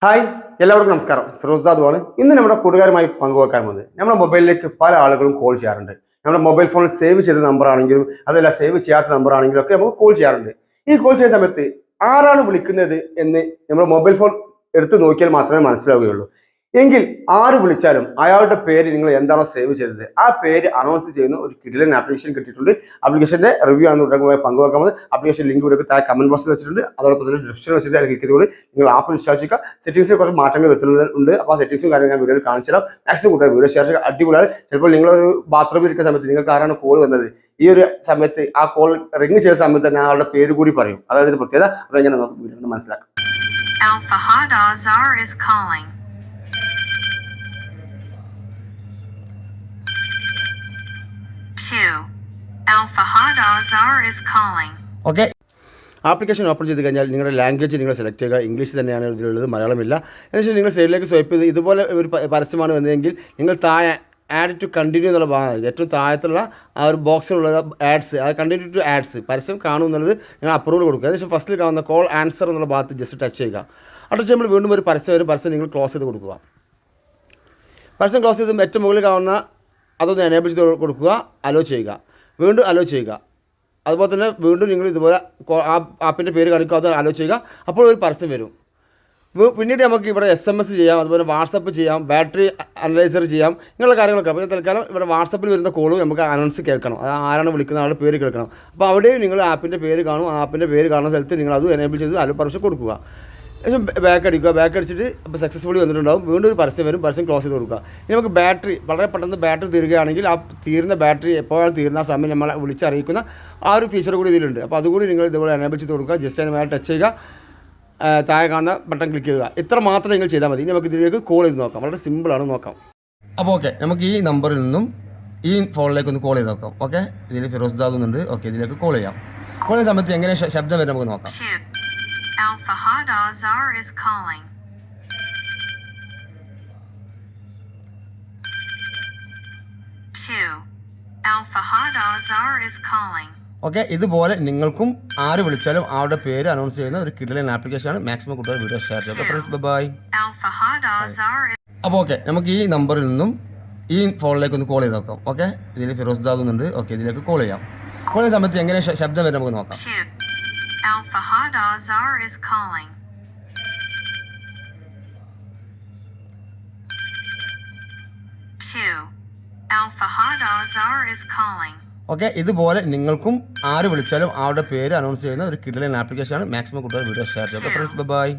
Hi എല്ലാവർക്കും നമസ്കാരം. ഫിറോസ് ദാദുവാണ്. ഇന്ന് നമ്മുടെ കൂട്ടുകാരുമായി പങ്കുവെക്കാൻ വന്നത് നമ്മുടെ മൊബൈലിലേക്ക് പല ആളുകളും കോൾ ചെയ്യാറുണ്ട്. നമ്മുടെ മൊബൈൽ ഫോണിൽ സേവ് ചെയ്ത നമ്പർ ആണെങ്കിലും അതല്ല സേവ് ചെയ്യാത്ത നമ്പർ ആണെങ്കിലും ഒക്കെ നമുക്ക് കോൾ ചെയ്യാറുണ്ട്. ഈ കോൾ ചെയ്യുന്ന സമയത്ത് ആരാണ് വിളിക്കുന്നത് എന്ന് നമ്മുടെ മൊബൈൽ ഫോൺ എടുത്ത് നോക്കിയാൽ മാത്രമേ മനസ്സിലാവുകയുള്ളൂ. എങ്കിൽ ആര് വിളിച്ചാലും അയാളുടെ പേര് നിങ്ങൾ എന്താണോ സേവ് ചെയ്തത് ആ പേര് അനൗൺസ് ചെയ്യുന്ന ഒരു കിടിലൻ ആപ്ലിക്കേഷൻ കിട്ടിയിട്ടുണ്ട്. ആപ്ലിക്കേഷന്റെ റിവ്യൂ ആണ് പങ്കുവെക്കാമത്. ആപ്ലിക്കേഷൻ ലിങ്ക് ഇവിടെ താഴെ കമന്റ് ബോക്സിൽ വെച്ചിട്ടുണ്ട്. അതോടൊപ്പം തന്നെ ഡിസ്ക്രിപ്ഷൻ വെച്ചിട്ട് ക്ലിക്ക് ചെയ്തുകൊണ്ട് നിങ്ങൾ ആപ്പ് ഇൻസ്റ്റാൾ ചെയ്യുക. സെറ്റിംഗ്സിൽ കുറച്ച് മാറ്റങ്ങൾ വരുത്തുന്നുണ്ട്. അപ്പോൾ ആ സെറ്റിംഗ്സും കാര്യങ്ങൾ ഞാൻ വീഡിയോയിൽ കാണിച്ചു തരാം. മാക്സിമം കൂട്ടുക, വീഡിയോ ഷെയർ ചെയ്യുക. അടിപൊളിയാണ്. ചിലപ്പോൾ നിങ്ങളൊരു ബാത്റൂമിൽ ഇരിക്കുന്ന സമയത്ത് നിങ്ങൾക്ക് ആരാണ് കോൾ വന്നത്, ഈ ഒരു സമയത്ത് ആ കോൾ റിംഗ് ചെയ്ത സമയത്ത് തന്നെ ആളുടെ പേര് കൂടി പറയും. അതായത് പ്രത്യേകത അപ്പോൾ എങ്ങനെ നമുക്ക് വീഡിയോ മനസ്സിലാക്കാം. Al-Fahad Azhar is calling. Al-Fahad Azhar is calling. Okay, application open ചെയ്ത് കഴിഞ്ഞാൽ നിങ്ങളുടെ ലാംഗ്വേജ് നിങ്ങൾ സെലക്ട് ചെയ്യുക. ഇംഗ്ലീഷ് തന്നെയാണ് ഇതിലുള്ളത്, മലയാളമില്ല. എന്നുവെച്ചാൽ നിങ്ങൾ സൈഡിലേക്ക് സ്വൈപ്പ് ചെയ്ത് ഇതുപോലെ ഒരു പരസ്യമാണ് വന്നതെങ്കിൽ നിങ്ങൾ താഴെ ആഡ് ടു കണ്ടിന്യൂ എന്നുള്ള ഭാഗം ഏറ്റവും താഴത്തുള്ള ആ ഒരു ബോക്സിലുള്ള ആഡ്സ്, അത് കണ്ടിന്യൂ ടു ആഡ്സ് പരസ്യം കാണും എന്നുള്ളത് നിങ്ങൾ അപ്രൂവൽ കൊടുക്കുക. ഏകദേശം ഫസ്റ്റിൽ കാണുന്ന കോൾ ആൻസർ എന്നുള്ള ഭാഗത്ത് ജസ്റ്റ് ടച്ച് ചെയ്യുക. ടച്ച് ചെയ്യുമ്പോൾ വീണ്ടും ഒരു പരസ്യം വരും. പരസ്യം നിങ്ങൾ ക്ലോസ് ചെയ്ത് കൊടുക്കുക. പരസ്യം ക്ലോസ് ചെയ്ത് ഏറ്റവും മുകളിൽ കാണുന്ന അതൊന്ന് എനേബിൾ ചെയ്ത് കൊടുക്കുക. അലോ ചെയ്യുക, വീണ്ടും അലോ ചെയ്യുക. അതുപോലെ തന്നെ വീണ്ടും നിങ്ങൾ ഇതുപോലെ ആ ആപ്പിൻ്റെ പേര് കാണിക്കുക, അത് അലോ ചെയ്യുക. അപ്പോൾ ഒരു പരസ്യം വരും. പിന്നീട് നമുക്ക് ഇവിടെ SMS ചെയ്യാം, അതുപോലെ വാട്സപ്പ് ചെയ്യാം, ബാറ്ററി അനലൈസർ ചെയ്യാം, ഇങ്ങനെയുള്ള കാര്യങ്ങളൊക്കെ. അപ്പോൾ തൽക്കാലം ഇവിടെ വാട്സപ്പിൽ വരുന്ന കോളും നമുക്ക് അനൗൺസ് കേൾക്കണം, അത് ആരാണ് വിളിക്കുന്ന ആളുടെ പേര് കേൾക്കണം. അപ്പോൾ അവിടെയും നിങ്ങൾ ആപ്പിൻ്റെ പേര് കാണും. ആ ആപ്പിൻ്റെ പേര് കാണുന്ന സ്ഥലത്ത് നിങ്ങൾ അത് എനേബിൾ ചെയ്ത് അലോ പരസ്യം കൊടുക്കുക. ശേഷം ബാക്ക് അടിക്കുക. ബാക്ക് അടിച്ചിട്ട് അപ്പോൾ സക്സസ്ഫുള്ളി വന്നിട്ടുണ്ടാവും. വീണ്ടും ഒരു പരസ്യം വരും. പരസ്യം ക്ലോസ് ചെയ്ത് കൊടുക്കുക. ഇനി നമുക്ക് ബാറ്ററി വളരെ പെട്ടെന്ന് ബാറ്ററി തീരുകയാണെങ്കിൽ ആ തീരുന്ന ബാറ്ററി എപ്പോഴാണ് തീരുന്ന സമയം നമ്മളെ വിളിച്ചറിയിക്കുന്ന ആ ഒരു ഫീച്ചർ കൂടി ഇതിലുണ്ട്. അപ്പോൾ അതുകൂടി നിങ്ങൾ ഇതുപോലെ എനേബിൾ ചെയ്ത് കൊടുക്കുക. ജസ്റ്റ് അതിന് മേലെ ടച്ച് ചെയ്യുക, താഴെ കാണുന്ന ബട്ടൺ ക്ലിക്ക് ചെയ്യുക. ഇത്ര മാത്രം നിങ്ങൾ ചെയ്താൽ മതി. ഇനി നമുക്ക് ഇതിലേക്ക് കോൾ ചെയ്ത് നോക്കാം. വളരെ സിമ്പിളാണ്, നോക്കാം. അപ്പോൾ ഓക്കെ, നമുക്ക് ഈ നമ്പറിൽ നിന്നും ഈ ഫോണിലേക്ക് ഒന്ന് കോൾ ചെയ്ത് നോക്കാം. ഓക്കെ, ഇതിൽ ഫിറോസ് ദാദുന്നുണ്ട്. ഓക്കെ, ഇതിലേക്ക് കോൾ ചെയ്യാം. കോൾ ചെയ്യുന്ന സമയത്ത് എങ്ങനെ ശബ്ദം വരും നമുക്ക് നോക്കാം. Al-Fahad Azhar is calling. Al-Fahad Azhar is calling. Okay, ഇതുപോലെ നിങ്ങൾക്കും ആര് വിളിച്ചാലും ആളുടെ പേര് അനൗൺസ് ചെയ്യുന്ന ഒരു കിടിലൻ ആപ്ലിക്കേഷനാണ്. മാക്സിമം കൂട്ടുകാർ വീഡിയോ ഷെയർ ചെയ്യുക. Friends bye. അപ്പോൾ ഓക്കെ, നമുക്ക് ഈ നമ്പറിൽ നിന്നും ഈ ഫോണിലേക്ക് ഒന്ന് കോൾ ചെയ്ത് നോക്കാം. ഓക്കെ, ഇതിൽ ഫിറോസ് ദാദുന്നുണ്ട്. ഓക്കെ, ഇതിലേക്ക് കോൾ ചെയ്യാം. കോൾ ചെയ്യുന്ന സമയത്ത് എങ്ങനെ ശബ്ദം വരും നമുക്ക് നോക്കാം. Al-Fahad Azhar is calling. Al-Fahad Azhar is calling. Okay, ഇതുപോലെ നിങ്ങൾക്കും ആര് വിളിച്ചാലും ആളുടെ പേര് അനൗൺസ് ചെയ്യുന്ന ഒരു കിടിലൻ ആപ്ലിക്കേഷനാണ്. മാക്സിമം കൂട്ടുകാർ വീഡിയോ ഷെയർ ചെയ്യുക. Friends bye.